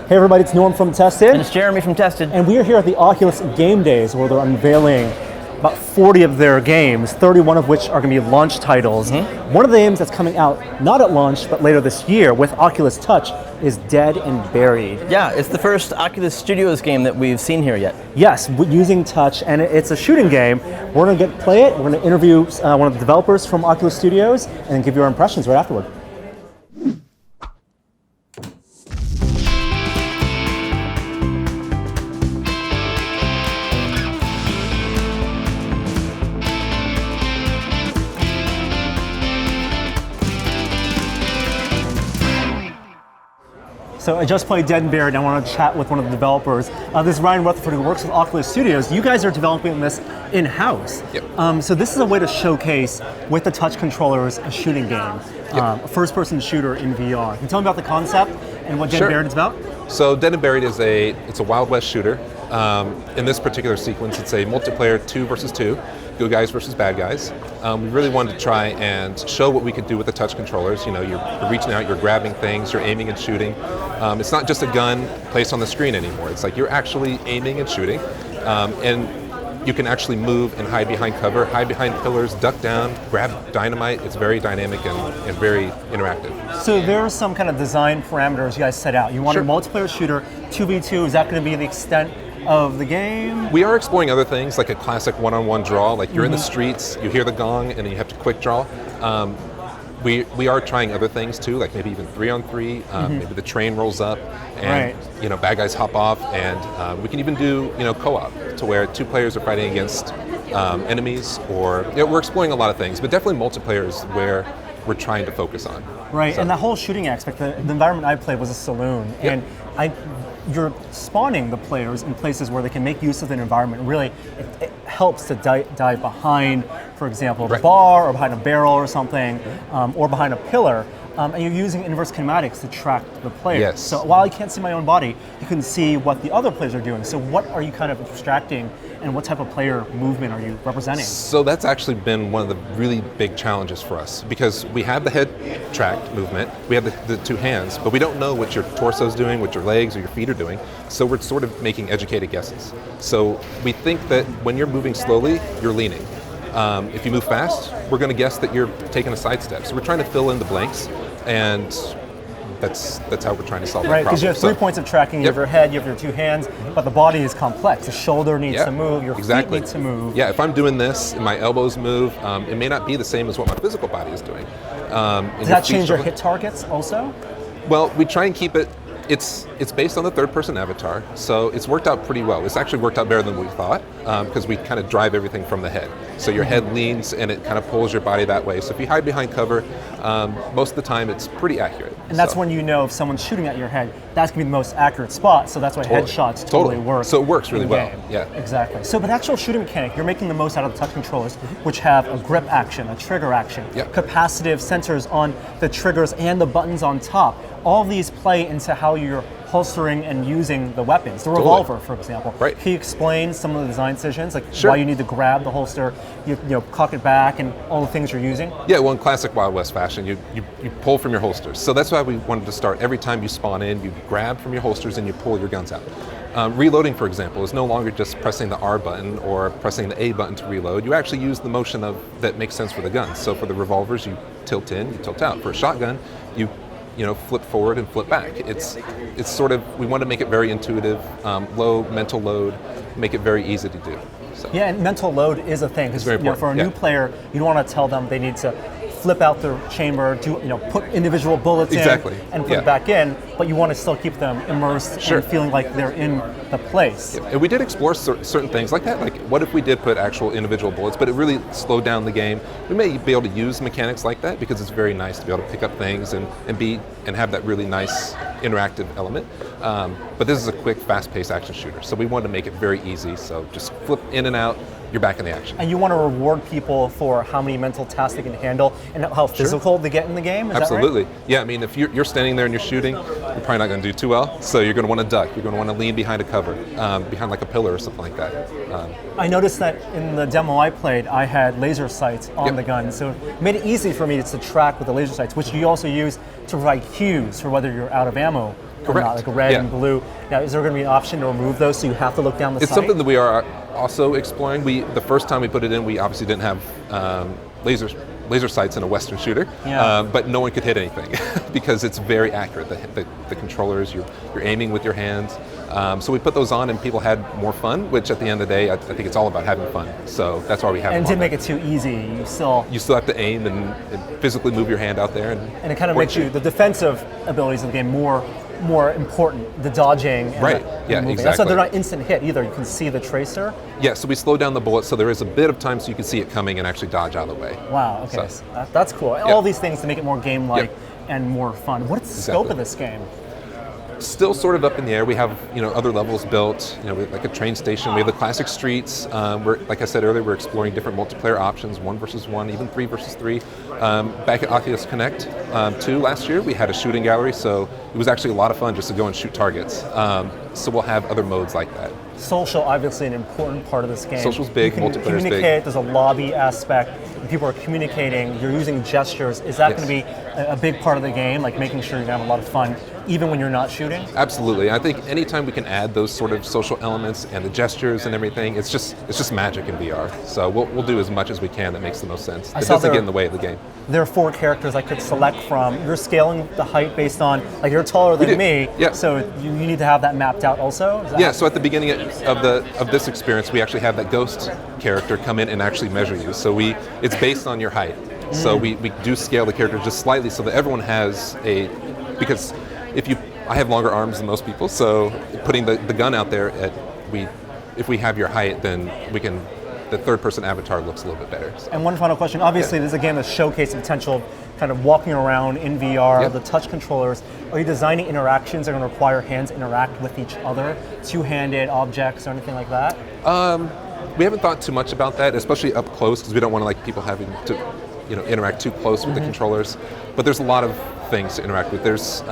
Hey everybody, it's Norm from Tested. And it's Jeremy from Tested. And we are here at the Oculus Game Days where they're unveiling about 40 of their games, 31 of which are going to be launch titles. One of the games that's coming out, not at launch, but later this year with Oculus Touch is Dead and Buried. Yeah, it's the first Oculus Studios game that we've seen here yet. Yes, using Touch, and it's a shooting game. We're going to play it, we're going to interview one of the developers from Oculus Studios and give you our impressions right afterward. So I just played Dead and Buried, and I want to chat with one of the developers. This is Ryan Rutherford, who works with Oculus Studios. You guys are developing this in-house. Yep. So this is a way to showcase, with the touch controllers, a shooting game, a first-person shooter in VR. Can you tell me about the concept and what Dead and Buried is about? So Dead and Buried is a Wild West shooter. In this particular sequence, it's a multiplayer 2 versus 2, good guys versus bad guys. We really wanted to try and show what we could do with the touch controllers. You know, you're reaching out, you're grabbing things, you're aiming and shooting. It's not just a gun placed on the screen anymore. It's like you're actually aiming and shooting, and you can actually move and hide behind cover, hide behind pillars, duck down, grab dynamite. It's very dynamic and very interactive. So there are some kind of design parameters you guys set out. You want a multiplayer shooter, 2v2. Is that going to be the extent of the game? We are exploring other things, like a classic one-on-one draw. Like you're in the streets, you hear the gong, and then you have to quick draw. We are trying other things too, like maybe even 3-on-3. Maybe the train rolls up, and you know, bad guys hop off, and we can even do co-op to where 2 players are fighting against enemies, or we're exploring a lot of things, but definitely multiplayer is where we're trying to focus on. Right, so. And that whole shooting aspect, the environment I played was a saloon, and you're spawning the players in places where they can make use of the environment. Really, it helps to dive behind, for example, the bar, or behind a barrel or something, or behind a pillar. And you're using inverse kinematics to track the players. Yes. So while I can't see my own body, you can see what the other players are doing. So what are you kind of extracting, and what type of player movement are you representing? So that's actually been one of the really big challenges for us, because we have the head tracked movement, we have the 2 hands, but we don't know what your torso's doing, what your legs or your feet are doing. So we're sort of making educated guesses. So we think that when you're moving slowly, you're leaning. If you move fast, we're going to guess that you're taking a sidestep. So we're trying to fill in the blanks, and that's how we're trying to solve that problem. Right, because you have 3 points of tracking. You have your head, you have your 2 hands, but the body is complex. The shoulder needs to move, your feet need to move. Yeah, if I'm doing this and my elbows move, it may not be the same as what my physical body is doing. Does that change your hit targets also? Well, we try and keep it. It's based on the third-person avatar, so it's worked out pretty well. It's actually worked out better than we thought, because we kind of drive everything from the head. So your head leans and it kind of pulls your body that way. So if you hide behind cover, most of the time it's pretty accurate. And that's when you know if someone's shooting at your head, that's going to be the most accurate spot, so that's why headshots totally work. So it works really well. Yeah. Exactly. So with actual shooting mechanic, you're making the most out of the touch controllers, which have a grip action, a trigger action, capacitive sensors on the triggers and the buttons on top. All these play into how you're holstering and using the weapons. The revolver, for example. Right. Can you explain some of the design decisions, like why you need to grab the holster, you cock it back, and all the things you're using? Yeah, well, in classic Wild West fashion, you pull from your holsters. So that's why we wanted to start. Every time you spawn in, you grab from your holsters and you pull your guns out. Reloading, for example, is no longer just pressing the R button or pressing the A button to reload. You actually use the motion that makes sense for the guns. So for the revolvers, you tilt in, you tilt out. For a shotgun, you flip forward and flip back. It's sort of, we want to make it very intuitive, low mental load, make it very easy to do. So. Yeah, and mental load is a thing, because for a new player, you don't want to tell them they need to flip out their chamber, put individual bullets in and put it back in, but you want to still keep them immersed and feeling like they're in the place. Yeah. And we did explore certain things like that, like what if we did put actual individual bullets, but it really slowed down the game. We may be able to use mechanics like that because it's very nice to be able to pick up things and have that really nice interactive element. But this is a quick, fast-paced action shooter, so we wanted to make it very easy, so just flip in and out, you're back in the action. And you want to reward people for how many mental tasks they can handle and how physical they get in the game, is Absolutely. that right? Yeah, I mean, if you're standing there and you're shooting, you're probably not going to do too well, so you're going to want to duck, you're going to want to lean behind a cover, behind like a pillar or something like that. I noticed that in the demo I played, I had laser sights on the gun, so it made it easy for me to track with the laser sights, which you also use to provide cues for whether you're out of ammo or not, Correct. like red Yeah. and blue. Now, is there going to be an option to remove those so you have to look down the It's sight? something that we are also exploring. The first time we put it in, we obviously didn't have laser sights in a Western shooter, Yeah. but no one could hit anything because it's very accurate. The controllers, you're aiming with your hands. So we put those on, and people had more fun. Which at the end of the day, I think it's all about having fun. So that's why we have. And them it on didn't there. make it too easy. You still have to aim and physically move your hand out there, and it kind of point makes you shoot. the defensive abilities of the game more important. The dodging, and Right. the Yeah, moving. exactly. That's why they're not instant hit either. You can see the tracer. Yeah, so we slow down the bullet, so there is a bit of time so you can see it coming and actually dodge out of the way. Wow. Okay, So- that's cool. All these things to make it more game-like and more fun. What's the scope Exactly. of this game? Still sort of up in the air. We have other levels built. We have like a train station. We have the classic streets. We're, like I said earlier, we're exploring different multiplayer options, 1 versus 1, even 3 versus 3. Back at Oculus Connect 2 last year, we had a shooting gallery, so it was actually a lot of fun just to go and shoot targets. So we'll have other modes like that. Social, obviously, an important part of this game. Social's big, you can multiplayer's big. communicate. There's a lobby aspect. People are communicating. You're using gestures. Is that Yes. going to be a big part of the game? Like making sure you're going to have a lot of fun, even when you're not shooting. Absolutely. I think anytime we can add those sort of social elements and the gestures and everything, it's just magic in VR. So we'll do as much as we can that makes the most sense. It saw doesn't there- get in the way of the game. There are 4 characters I could select from. You're scaling the height based on, like you're taller than do. me, Yeah. so you need to have that mapped out also? Is that Yeah, so at the beginning of this experience, we actually have that ghost character come in and actually measure you. So it's based on your height. So we do scale the character just slightly so that everyone has because I have longer arms than most people, so putting the gun out there if we have your height, then the third person avatar looks a little bit better. So. And one final question. Obviously, this is a game that showcases the potential of kind of walking around in VR, Yeah. the touch controllers. Are you designing interactions that are going to require hands to interact with each other? Two-handed objects or anything like that? We haven't thought too much about that, especially up close, because we don't want to like people having to interact too close with the controllers. But there's a lot of things to interact with. There's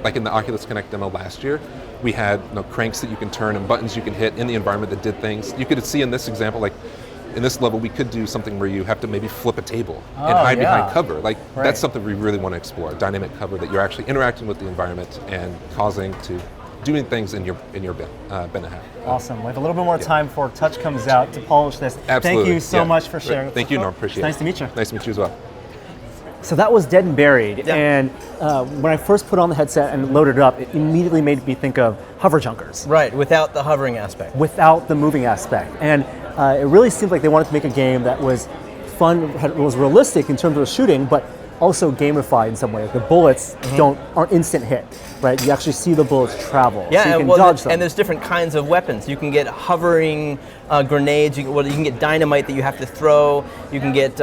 like in the Oculus Connect demo last year, we had cranks that you can turn and buttons you can hit in the environment that did things. You could see in this example, like in this level, we could do something where you have to maybe flip a table and hide behind cover. Like that's something we really want to explore. Dynamic cover that you're actually interacting with the environment and causing to doing things in your benefit. Awesome. We have a little bit more time before Touch comes out to polish this. Absolutely. Thank you so Yeah. much for sharing. Thank you, Norm. Appreciate it. Nice to meet you. Nice to meet you as well. So that was Dead and Buried, Yeah. and when I first put on the headset and loaded it up, it immediately made me think of hover junkers Right, without the hovering aspect. without the moving aspect. And it really seemed like they wanted to make a game that was fun, was realistic in terms of the shooting, but also gamified in some way. The bullets aren't instant hit, right? You actually see the bullets travel, Yeah, so you can well, dodge them. and there's different kinds of weapons. You can get hovering grenades. You can get dynamite that you have to throw. You can get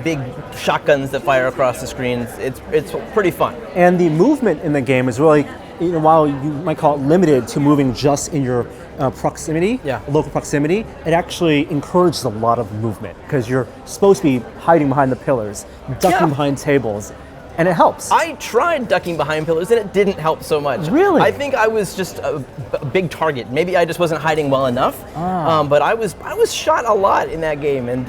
big shotguns that fire across the screen. It's pretty fun. And the movement in the game is really, while you might call it limited to moving just in your proximity, local proximity, it actually encourages a lot of movement because you're supposed to be hiding behind the pillars, ducking behind tables, and it helps. I tried ducking behind pillars and it didn't help so much. Really? I think I was just a big target. Maybe I just wasn't hiding well enough. But I was shot a lot in that game, and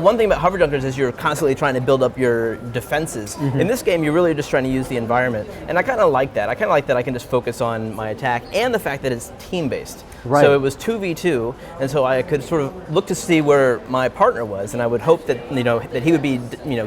one thing about hover junkers is you're constantly trying to build up your defenses. In this game, you're really just trying to use the environment, and I kind of like that. I kind of like that I can just focus on my attack, and the fact that it's team-based. Right. So it was 2v2, and so I could sort of look to see where my partner was, and I would hope that that he would be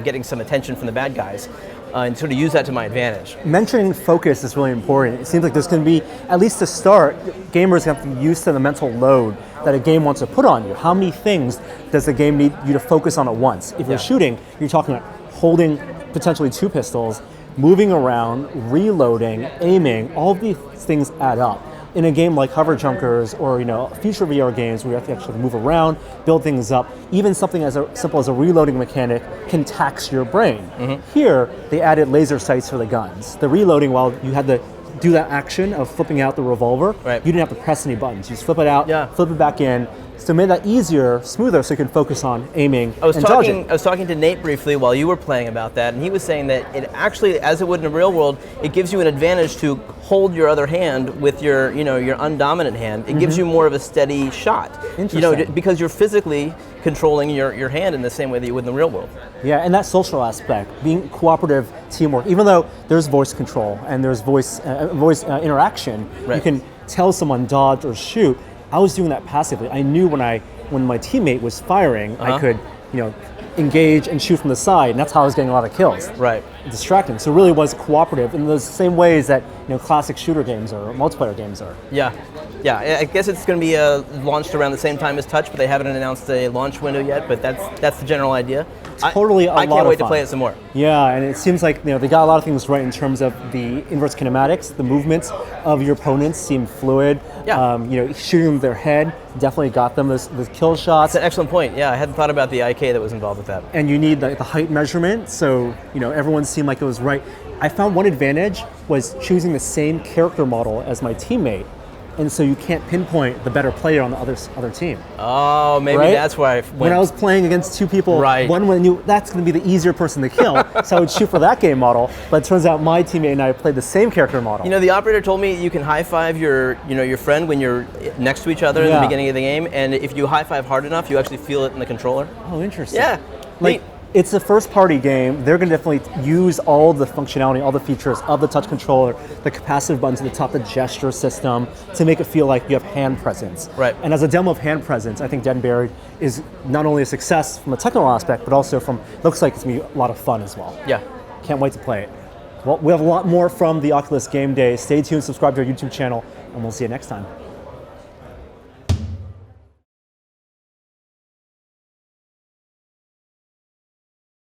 getting some attention from the bad guys, and sort of use that to my advantage. Mentioning focus is really important. It seems like there's going to be, at least to start, gamers have to be used to the mental load that a game wants to put on you. How many things does the game need you to focus on at once? If you're shooting, you're talking about holding potentially 2 pistols, moving around, reloading, aiming. All of these things add up. In a game like Hover Junkers or future VR games where you have to actually move around, build things up, even something as simple as a reloading mechanic can tax your brain. Here, they added laser sights for the guns. The reloading, while you had to do that action of flipping out the revolver, you didn't have to press any buttons. You just flip it out, flip it back in, So it made that easier, smoother, so you can focus on aiming and dodging. I was talking to Nate briefly while you were playing about that, and he was saying that it actually, as it would in the real world, it gives you an advantage to hold your other hand with your, your undominant hand. It gives you more of a steady shot. Interesting. Because you're physically controlling your hand in the same way that you would in the real world. Yeah, and that social aspect, being cooperative teamwork, even though there's voice control and there's voice interaction, Right. you can tell someone dodge or shoot. I was doing that passively. I knew when my teammate was firing, I could, engage and shoot from the side, and that's how I was getting a lot of kills. Right. Distracting. So it really was cooperative in those same ways that classic shooter games or multiplayer games are. Yeah. I guess it's going to be launched around the same time as Touch, but they haven't announced a launch window yet. But that's the general idea. Totally, I can't wait to play it some more. Yeah, and it seems like they got a lot of things right in terms of the inverse kinematics. The movements of your opponents seem fluid. Yeah. Shooting with their head definitely got them those kill shots. That's an excellent point. Yeah, I hadn't thought about the IK that was involved with that. And you need the height measurement, so everyone seemed like it was right. I found one advantage was choosing the same character model as my teammate, and so you can't pinpoint the better player on the other team. Oh, maybe right? that's why. When I was playing against two people, Right. one knew that's going to be the easier person to kill, so I would shoot for that game model. But it turns out my teammate and I played the same character model. The operator told me you can high five your friend when you're next to each other in the beginning of the game, and if you high five hard enough, you actually feel it in the controller. Oh, interesting. Yeah. Like, it's a first-party game. They're going to definitely use all the functionality, all the features of the touch controller, the capacitive buttons at the top, the gesture system, to make it feel like you have hand presence. Right. And as a demo of hand presence, I think Dead and Buried is not only a success from a technical aspect, but also looks like it's going to be a lot of fun as well. Yeah. Can't wait to play it. Well, we have a lot more from the Oculus Game Day. Stay tuned, subscribe to our YouTube channel, and we'll see you next time.